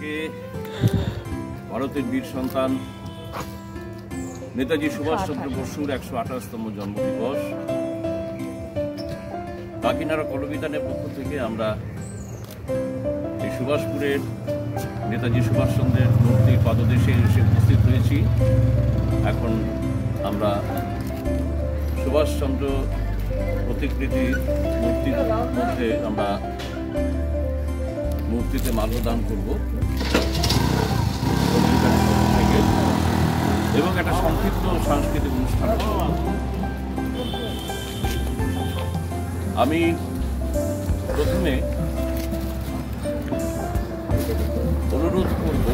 আজকে ভারতের বীর সন্তান নেতাজি সুভাষচন্দ্র বসুর 128তম জন্মদিবস। কাকিনাড়া কলবিতানের পক্ষ থেকে আমরা এই সুভাষপুরের নেতাজি সুভাষচন্দ্রের মূর্তির পাদদেশে এসে উপস্থিত হয়েছি। এখন আমরা সুভাষচন্দ্র প্রতিকৃতি মূর্তির মধ্যে আমরা মূর্তিতে মাল্যদান করব এবং একটা সংক্ষিপ্ত সাংস্কৃতিক অনুষ্ঠান করব। আমি প্রথমে অনুরোধ করব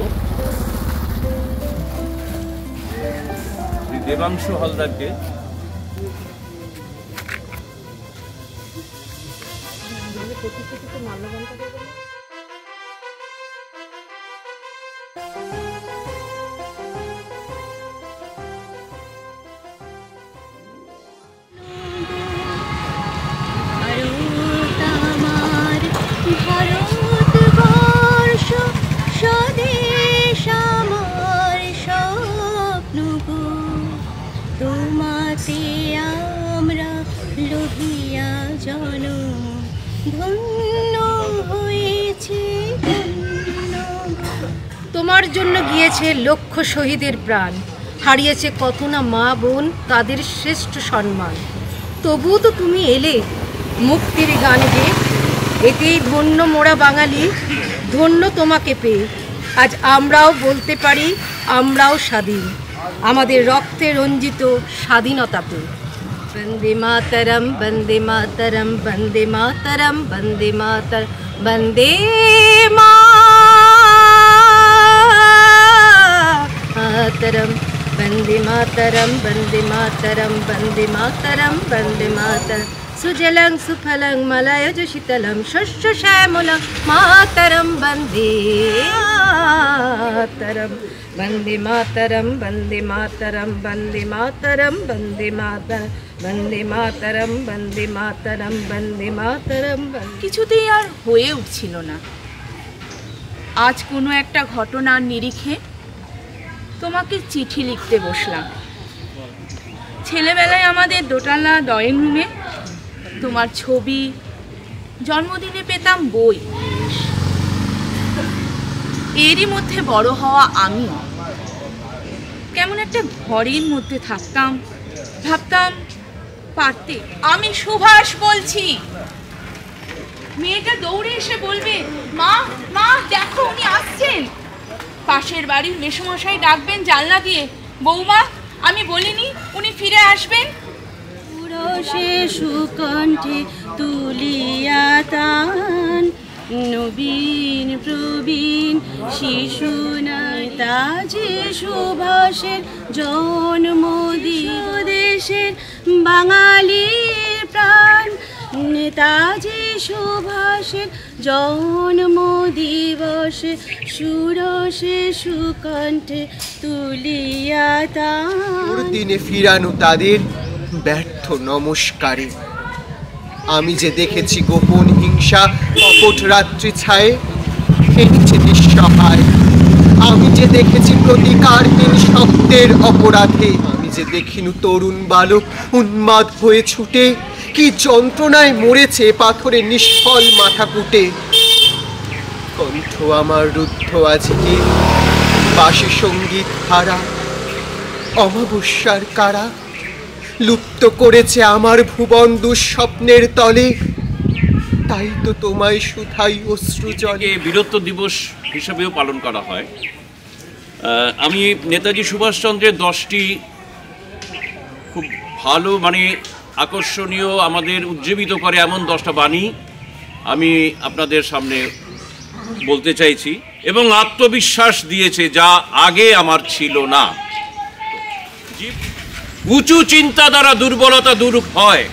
শ্রী দেবাংশু হালদারকে তোমার জন্য গিয়েছে লক্ষ শহীদের প্রাণ, হারিয়েছে কত না মা বোন, তাদের শ্রেষ্ঠ সম্মান। তবুও তো তুমি এলে মুক্তির গান গেয়ে, এতেই ধন্য মোরা বাঙালি, ধন্য তোমাকে পেয়ে। আজ আমরাও বলতে পারি আমরাও স্বাধীন, আমাদের রক্তে রঞ্জিত স্বাধীনতা পেয়ে। বন্দে মাতরম বন্দে মাতরম বন্দে মাতরম বন্দে মাতর বন্দে মাতরম বন্দে মাতরম বন্দে মাতরম বন্দে মাতরম বন্দে মাতর সুজলং সুফলং মলয়জ শীতলং শস্য শ্যামলং মাতরম বন্দে মাতরম বন্দে মাতরম বন্দে মাতরম বন্দে মাতরম বন্দে মাতরম বন্দে মাতরম বন্দে মাতরম বন্দে মাতরম। কিছুতেই আর হয়ে উঠছিল না। আজ কোনো একটা ঘটনার নিরিখে তোমাকে চিঠি লিখতে বসলাম। ছেলেবেলায় আমাদের দোতলা ড্রয়িং রুমে তোমার ছবি, জন্মদিনে পেতাম বই। এরই মধ্যে বড় হওয়া আমি কেমন একটা ঘরের মধ্যে থাকতাম, ভাবতাম পারতে। আমি সুভাষ বলছি। মেয়েটা দৌড়ে এসে বলবে, মা মা দেখো উনি আসছেন। পাশের বাড়ির মেসোমশাই ডাকবেন জানলা দিয়ে, বৌমা আমি বলিনি উনি ফিরে আসবেন। পুরসে সুকণ্ঠে তুলিয়া তান, নবীন প্রবীণ শিশু নেতাজি সুভাষের জন্মদিন, দেশের বাঙালির প্রাণ নেতাজি সুভাষের জন্ম দিবসে সুরসে সুকণ্ঠে তুলিয়া তান। দিনে ফিরানো তাদের ব্যর্থ নমস্কারে আমি যে দেখেছি গোপন হিংসা কপট রাত্রি ছায়ে ফেটেছে নিঃসহায়। আমি যে দেখেছি প্রতিকারহীন শব্দের অপরাধে, আমি যে দেখিনু তরুণ বালক উন্মাদ হয়ে ছুটে কি যন্ত্রণায় মরেছে পাথরে নিষ্ফল মাথা কুটে। কণ্ঠ আমার রুদ্ধ আজকে বাসি সঙ্গীত হারা, অমাবস্যার কারা লুপ্ত করেছে আমার ভুবন দুঃস্বপ্নের তলে। তাই তো তোমায় শুধাই অশ্রু জলে। বীরত্ব দিবস হিসেবেও পালন করা হয়। আমি নেতাজি সুভাষচন্দ্রের 10টি খুব ভালো আকর্ষণীয়, আমাদের উজ্জীবিত করে এমন 10টা বাণী আমি আপনাদের সামনে বলতে চাইছি এবং আত্মবিশ্বাস দিয়েছে যা আগে আমার ছিল না। উঁচু চিন্তা দ্বারা দুর্বলতা দূর হয়,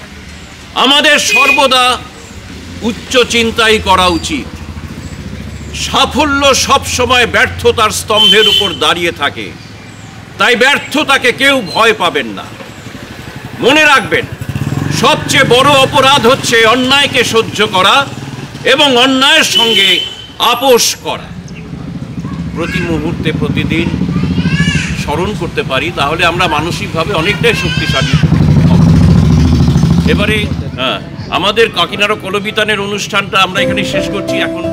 আমাদের সর্বদা উচ্চ চিন্তাই করা উচিত। সাফল্য সবসময় ব্যর্থতার স্তম্ভের উপর দাঁড়িয়ে থাকে, তাই ব্যর্থতাকে কেউ ভয় পাবেন না। মনে রাখবেন, সবচেয়ে বড় অপরাধ হচ্ছে অন্যায়কে সহ্য করা এবং অন্যায়ের সঙ্গে আপোষ করা। প্রতি মুহূর্তে প্রতিদিন স্মরণ করতে পারি, তাহলে আমরা মানসিকভাবে অনেকটাই শক্তিশালী হব। এবারে আমাদের কাকিনাড়া কলবিতানের অনুষ্ঠানটা আমরা এখানে শেষ করছি। এখন